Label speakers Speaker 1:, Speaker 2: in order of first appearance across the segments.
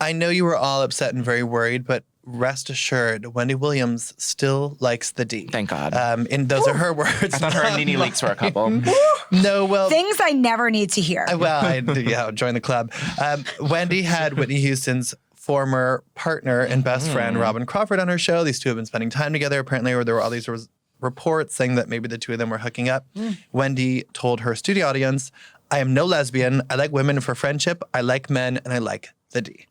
Speaker 1: I know you were all upset and very worried, but rest assured, Wendy Williams still likes the D.
Speaker 2: Thank God.
Speaker 1: And those are her words.
Speaker 2: I thought her and Nene Leakes were a couple.
Speaker 1: No, well...
Speaker 3: Things I never need to hear.
Speaker 1: Join the club. Wendy had Whitney Houston's former partner and best friend, Robin Crawford, on her show. These two have been spending time together. Apparently, there were all these reports saying that maybe the two of them were hooking up. Wendy told her studio audience, I am no lesbian. I like women for friendship. I like men, and I like the D.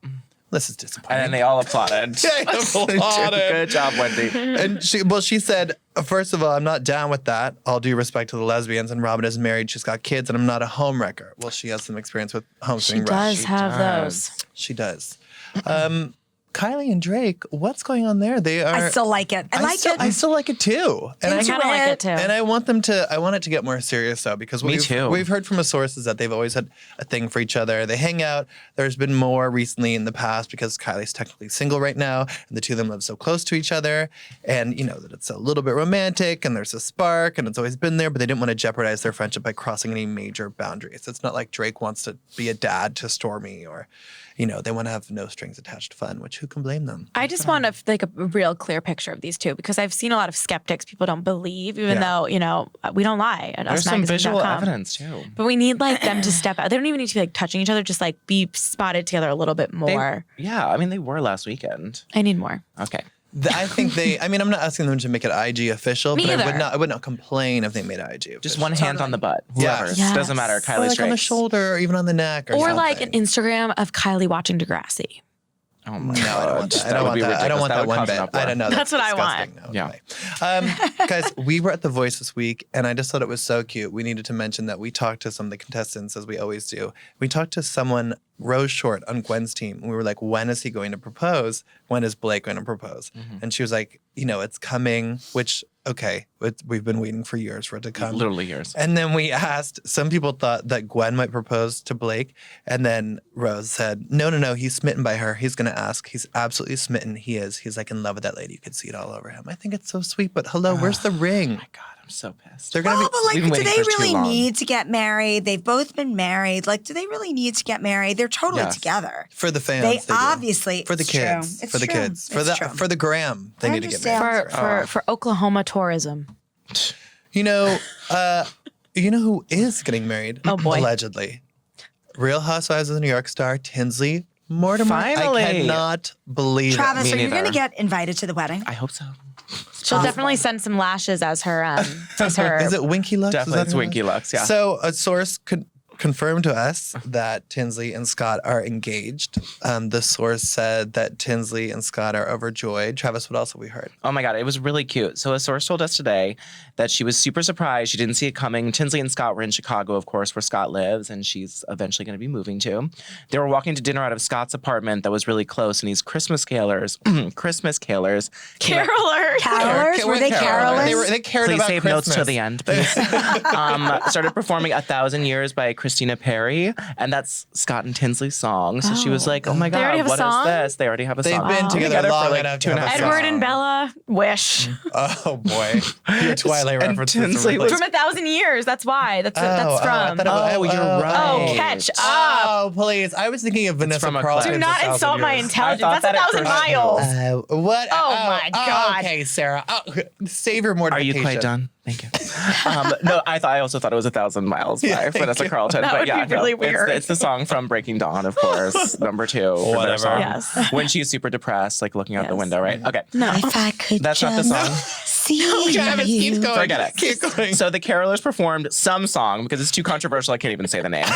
Speaker 1: This is disappointing.
Speaker 2: And then they all applauded. Good job, Wendy.
Speaker 1: And she said, first of all, I'm not down with that. All due respect to the lesbians. And Robin is married. She's got kids, and I'm not a homewrecker. Well, she has some experience with homesteading.
Speaker 4: She does have those.
Speaker 1: She does. Kylie and Drake, what's going on there?
Speaker 3: I still like it.
Speaker 1: I still like it too.
Speaker 4: And I kind of like it too.
Speaker 1: And I want it to get more serious though, because we've heard from sources that they've always had a thing for each other. They hang out. There's been more recently in the past because Kylie's technically single right now, and the two of them live so close to each other, and you know that it's a little bit romantic and there's a spark and it's always been there, but they didn't want to jeopardize their friendship by crossing any major boundaries. It's not like Drake wants to be a dad to Stormi, or they want to have no strings attached fun, which who can blame them?
Speaker 4: I just want a real clear picture of these two, because I've seen a lot of skeptics. People don't believe, even though, we don't lie.
Speaker 2: There's some visual evidence too.
Speaker 4: But we need them to step out. They don't even need to be touching each other, just be spotted together a little bit more.
Speaker 2: They were last weekend.
Speaker 4: I need more.
Speaker 2: Okay.
Speaker 1: I think I'm not asking them to make it IG official,
Speaker 4: Me
Speaker 1: but
Speaker 4: either.
Speaker 1: I would not complain if they made it IG official.
Speaker 2: Just one hand on the butt. Whoever.
Speaker 1: Yes.
Speaker 2: Doesn't matter. Kylie's
Speaker 1: or on the shoulder, or even on the neck, or something.
Speaker 4: an Instagram of Kylie watching Degrassi.
Speaker 2: Oh my
Speaker 1: God. I don't want that. I don't want that one bit. I don't know.
Speaker 4: That's what I want.
Speaker 1: No, yeah. Guys, we were at The Voice this week, and I just thought it was so cute. We needed to mention that we talked to some of the contestants, as we always do. We talked to someone, Rose Short, on Gwen's team. And we were like, when is he going to propose? When is Blake going to propose? And she was like, it's coming, which... Okay, we've been waiting for years for it to come.
Speaker 2: Literally years.
Speaker 1: And then we asked, some people thought that Gwen might propose to Blake. And then Rose said, no, he's smitten by her. He's going to ask. He's absolutely smitten. He is. He's in love with that lady. You could see it all over him. I think it's so sweet. But hello, where's the ring?
Speaker 2: Oh my God, I'm so pissed.
Speaker 1: They're gonna
Speaker 3: do they really need to get married? They've both been married. Do they really need to get married? They're totally together.
Speaker 1: For the fans,
Speaker 3: they obviously
Speaker 1: for the kids,
Speaker 3: It's
Speaker 1: for the
Speaker 3: true.
Speaker 1: kids, for the gram, they need to get married.
Speaker 4: For Oklahoma tourism.
Speaker 1: You know who is getting married?
Speaker 4: Oh boy,
Speaker 1: allegedly. Real Housewives of the New York star Tinsley Mortimer.
Speaker 2: Finally.
Speaker 1: I cannot believe
Speaker 3: Travis,
Speaker 1: it.
Speaker 3: are you going to get invited to the wedding?
Speaker 2: I hope so.
Speaker 4: She'll definitely send some lashes as her.
Speaker 1: Is it Winky Lux?
Speaker 2: Definitely, it's Winky Lux. Yeah.
Speaker 1: So a source confirmed to us that Tinsley and Scott are engaged. The source said that Tinsley and Scott are overjoyed. Travis, what else have we heard?
Speaker 2: Oh my God, it was really cute. So a source told us today that she was super surprised. She didn't see it coming. Tinsley and Scott were in Chicago, of course, where Scott lives, and she's eventually going to be moving to. They were walking to dinner out of Scott's apartment that was really close, and these Christmas carolers.
Speaker 4: Carolers?
Speaker 3: Were they carolers?
Speaker 1: They cared
Speaker 2: Please
Speaker 1: about
Speaker 2: save
Speaker 1: Christmas.
Speaker 2: notes to the end, please. Started performing 1,000 Years by Christina Perri, and that's Scott and Tinsley's song. So she was like, oh my God, what is this? They already have a song.
Speaker 1: They've been together long
Speaker 2: for
Speaker 1: enough to have a song.
Speaker 4: Edward and Bella, Wish.
Speaker 1: Oh boy. Your Twilight reference.
Speaker 2: Tinsley
Speaker 4: From 1,000 Years. That's why. That's from.
Speaker 2: You're right.
Speaker 4: Oh, catch up.
Speaker 1: Oh, please. I was thinking of Vanessa
Speaker 2: from a
Speaker 1: Carlton.
Speaker 4: Do not insult my intelligence. That's 1,000 miles.
Speaker 1: What?
Speaker 4: Oh my God.
Speaker 1: Okay, Sarah. Save your
Speaker 2: Are
Speaker 1: mortification.
Speaker 2: you quite done? Thank you. No, I also thought it was 1,000 Miles by Vanessa Carlton.
Speaker 4: That
Speaker 2: but
Speaker 4: would
Speaker 2: yeah,
Speaker 4: be really weird.
Speaker 2: It's the song from Breaking Dawn, of course. Number 2.
Speaker 1: Whatever.
Speaker 2: Song.
Speaker 4: Yes.
Speaker 2: When she's super depressed, looking out the window, right? Okay.
Speaker 4: No.
Speaker 3: If I could
Speaker 2: That's not the song.
Speaker 3: see
Speaker 1: Travis, keep going.
Speaker 2: Forget it.
Speaker 1: Keep going.
Speaker 2: So the carolers performed some song because it's too controversial. I can't even say the name.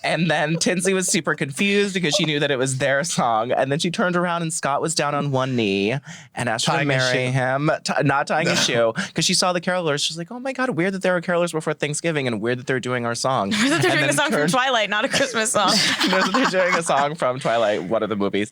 Speaker 2: And then Tinsley was super confused because she knew that it was their song. And then she turned around and Scott was down on one knee and asked her to marry him, not tying a shoe, because she saw the carolers. She's like, oh my God, weird that there are carolers before Thanksgiving and weird that they're doing our song.
Speaker 4: Weird that they're doing a song from Twilight, not a Christmas song.
Speaker 2: Weird that they're doing a song from Twilight, one of the movies.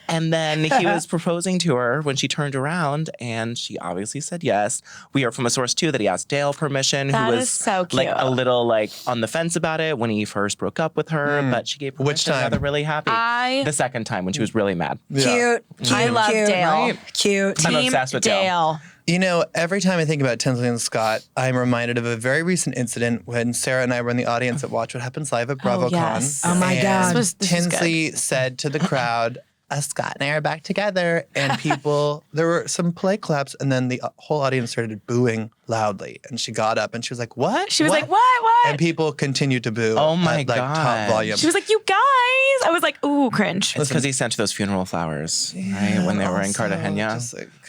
Speaker 2: And then he was proposing to her when she turned around, and she obviously said yes. We heard from a source too that he asked Dale permission,
Speaker 4: That
Speaker 2: who
Speaker 4: is
Speaker 2: was
Speaker 4: so cute.
Speaker 2: a little on the fence about it when he first broke up with her, but she gave permission.
Speaker 1: Which time?
Speaker 2: Now they're really happy. The second time when she was really mad.
Speaker 3: Cute.
Speaker 4: I love Dale.
Speaker 3: Cute.
Speaker 2: I'm
Speaker 4: Team
Speaker 2: obsessed with Dale.
Speaker 1: You know, every time I think about Tinsley and Scott, I'm reminded of a very recent incident when Sarah and I were in the audience at Watch What Happens Live at BravoCon.
Speaker 4: Yes.
Speaker 3: Oh my God.
Speaker 4: This was
Speaker 1: Tinsley said to the crowd, Scott and I are back together. And people, there were some polite claps, and then the whole audience started booing loudly. And she got up and she was like, what?
Speaker 4: She was like, what?
Speaker 1: And people continued to boo
Speaker 2: Oh my
Speaker 1: at like top
Speaker 2: God.
Speaker 1: volume.
Speaker 4: She was like, you guys. I was like, ooh, cringe.
Speaker 2: It's because he sent those funeral flowers, right? When they were in Cartagena.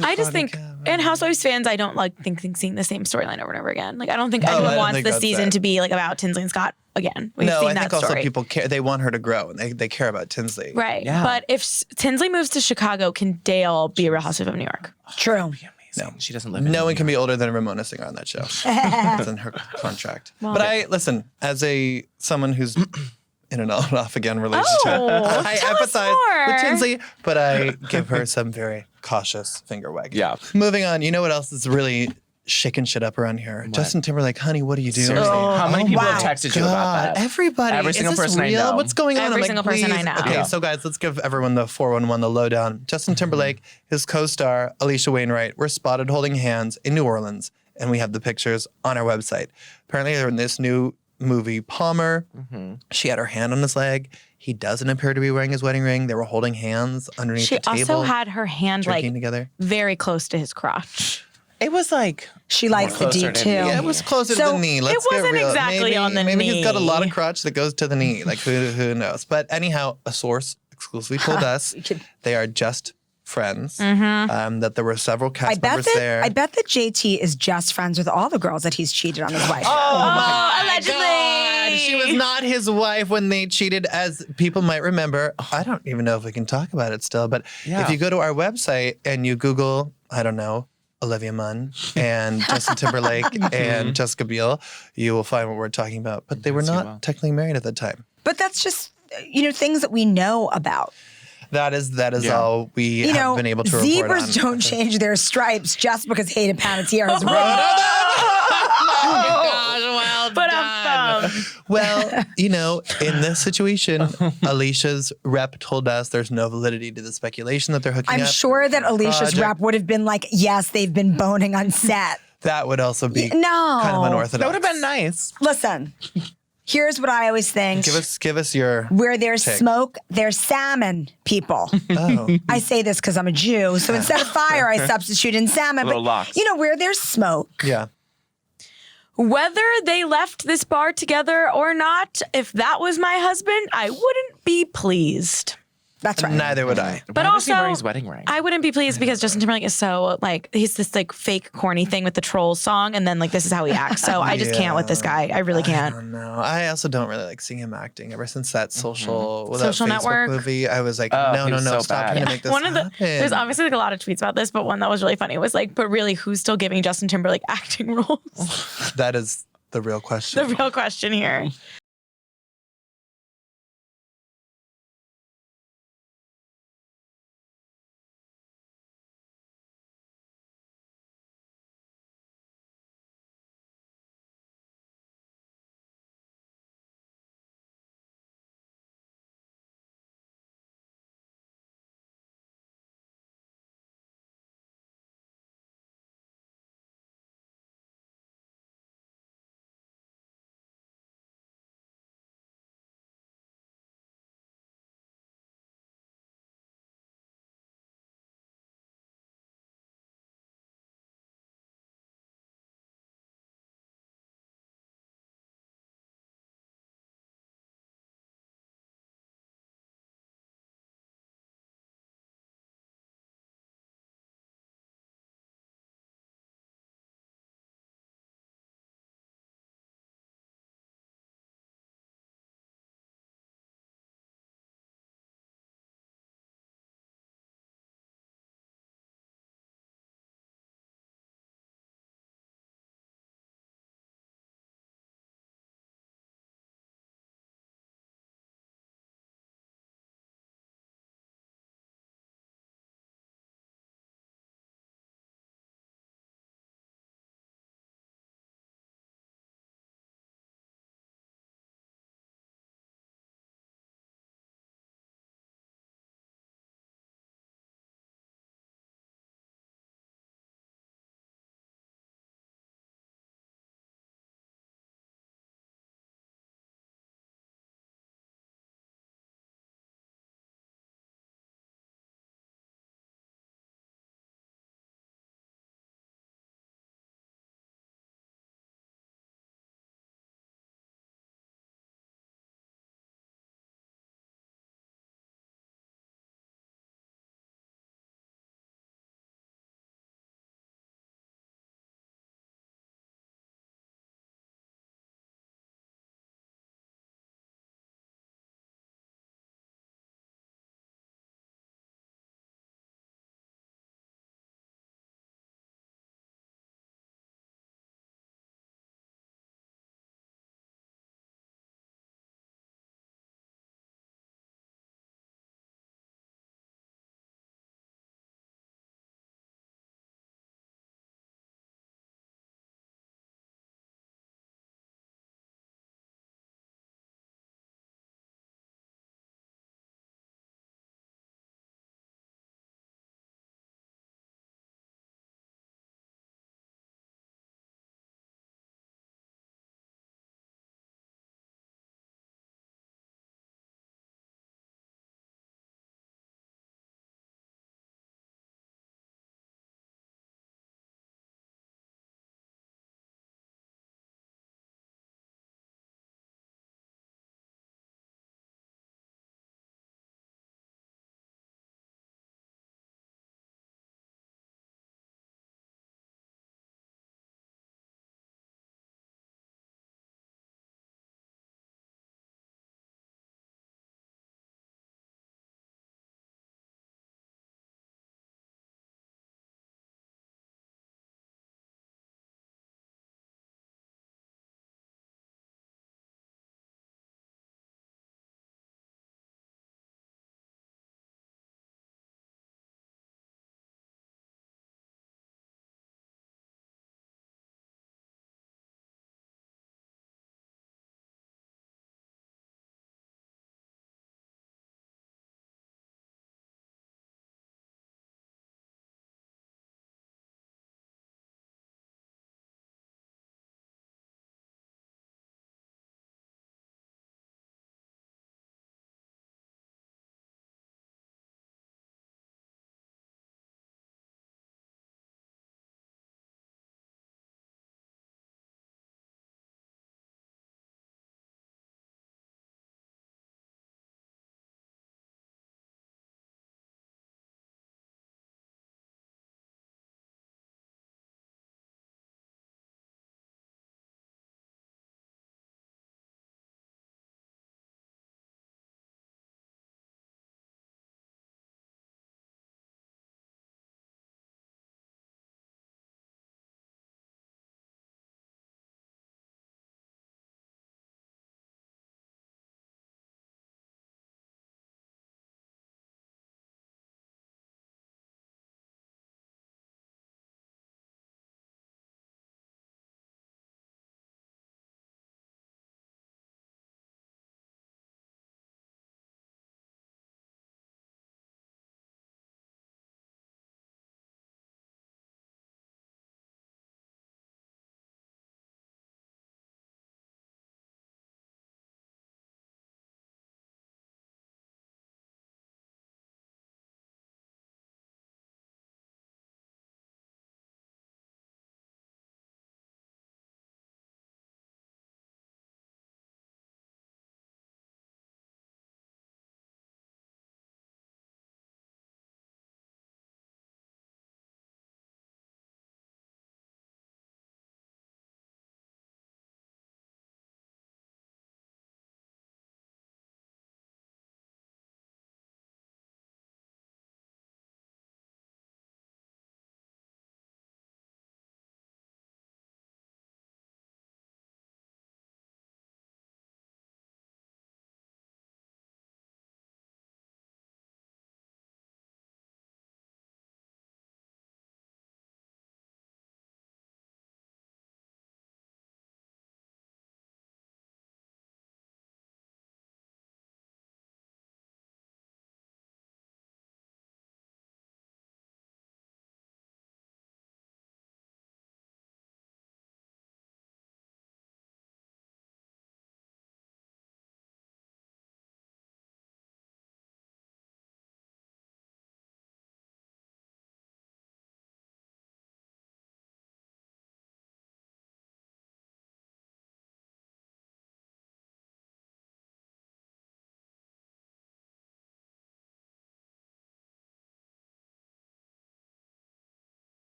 Speaker 4: I just think, and Housewives fans, I don't like think seeing the same storyline over and over again. Like, I don't think anyone wants the season to be like about Tinsley and Scott again. We've seen
Speaker 1: I
Speaker 4: that
Speaker 1: think
Speaker 4: story.
Speaker 1: also people care. They want her to grow, and they care about Tinsley.
Speaker 4: Right.
Speaker 2: Yeah.
Speaker 4: But if Tinsley moves to Chicago, can Dale be a Real Housewife of New York?
Speaker 3: True.
Speaker 2: No, she doesn't live in
Speaker 1: No
Speaker 2: New
Speaker 1: one can
Speaker 2: York.
Speaker 1: be older than Ramona Singer on that show. It's in her contract. But I listen as someone who's in and off again relationship. I
Speaker 4: tell us
Speaker 1: empathize
Speaker 4: more.
Speaker 1: with Tinsley, but I give her some very cautious finger wagging.
Speaker 2: Yeah.
Speaker 1: Moving on. You know what else is really shaking shit up around here? Justin Timberlake, honey, what are you doing?
Speaker 2: Seriously, how many people have
Speaker 3: wow.
Speaker 2: texted you about that?
Speaker 1: Everybody.
Speaker 2: Every
Speaker 1: Is
Speaker 2: single
Speaker 1: this
Speaker 2: person I
Speaker 1: real?
Speaker 2: know.
Speaker 1: What's going on?
Speaker 4: Every
Speaker 1: I'm
Speaker 4: single
Speaker 1: like,
Speaker 4: person I
Speaker 1: please.
Speaker 4: know.
Speaker 1: Okay,
Speaker 2: Yeah.
Speaker 1: so guys, let's give everyone the 411, the lowdown. Justin Timberlake, his co-star, Alicia Wainwright, were spotted holding hands in New Orleans, and we have the pictures on our website. Apparently, they're in this new movie, Palmer. She had her hand on his leg. He doesn't appear to be wearing his wedding ring. They were holding hands underneath
Speaker 4: She
Speaker 1: the table.
Speaker 4: also had her hand
Speaker 1: drinking
Speaker 4: like
Speaker 1: together.
Speaker 4: very close to his crotch.
Speaker 2: It was like
Speaker 3: She likes the
Speaker 2: closer
Speaker 3: D
Speaker 2: to
Speaker 3: too.
Speaker 2: me.
Speaker 1: Yeah, it was closer to
Speaker 3: So,
Speaker 1: the knee. Let's
Speaker 4: it wasn't
Speaker 1: get real.
Speaker 4: exactly
Speaker 1: maybe,
Speaker 4: on the
Speaker 1: maybe he's got a lot of
Speaker 4: knee.
Speaker 1: crotch that goes to the knee. Like who knows? But anyhow, a source exclusively told us they are just friends. That there were several cast members there.
Speaker 3: I bet that JT is just friends with all the girls that he's cheated on his wife.
Speaker 4: Allegedly.
Speaker 1: God, she was not his wife when they cheated, as people might remember. I don't even know if we can talk about it still, but if you go to our website and you Google, I don't know, Olivia Munn and Justin Timberlake and Jessica Biel, you will find what we're talking about. But they were not technically married at the time.
Speaker 3: But that's just, things that we know about.
Speaker 1: That is all we have been able to report on.
Speaker 3: Zebras don't change their stripes just because Hayden Panettiere is
Speaker 4: But
Speaker 1: Well, in this situation, Alicia's rep told us there's no validity to the speculation that they're hooking up.
Speaker 3: I'm sure that Alicia's
Speaker 1: project.
Speaker 3: rep would have been like, yes, they've been boning on set.
Speaker 1: That would also be
Speaker 3: No.
Speaker 1: kind of unorthodox.
Speaker 2: that would have been nice.
Speaker 3: Listen, here's what I always think.
Speaker 1: Give us your.
Speaker 3: Where there's
Speaker 1: take.
Speaker 3: smoke, there's salmon, people.
Speaker 1: Oh.
Speaker 3: I say this because I'm a Jew. So instead of fire, I substitute in salmon.
Speaker 2: Little
Speaker 3: But,
Speaker 2: locks.
Speaker 3: where there's smoke.
Speaker 1: Yeah.
Speaker 4: whether they left this bar together or not, if that was my husband, I wouldn't be pleased.
Speaker 3: That's right.
Speaker 1: Neither would I.
Speaker 4: But
Speaker 2: Why was he
Speaker 4: also,
Speaker 2: wearing his wedding ring?
Speaker 4: I wouldn't be pleased because Justin Timberlake is so he's this fake corny thing with the Trolls song, and then this is how he acts. So I just can't with this guy. I really
Speaker 1: I
Speaker 4: can't.
Speaker 1: don't know. I also don't really like seeing him acting. Ever since that social
Speaker 4: Social
Speaker 1: Facebook
Speaker 4: Network
Speaker 1: movie, I was like,
Speaker 2: Oh,
Speaker 1: no,
Speaker 2: he was so
Speaker 1: stop
Speaker 2: bad.
Speaker 1: trying to make this
Speaker 4: One of the
Speaker 1: happen.
Speaker 4: there's obviously a lot of tweets about this, but one that was really funny was but really, who's still giving Justin Timberlake acting roles?
Speaker 1: That is the real question.
Speaker 4: The real question here.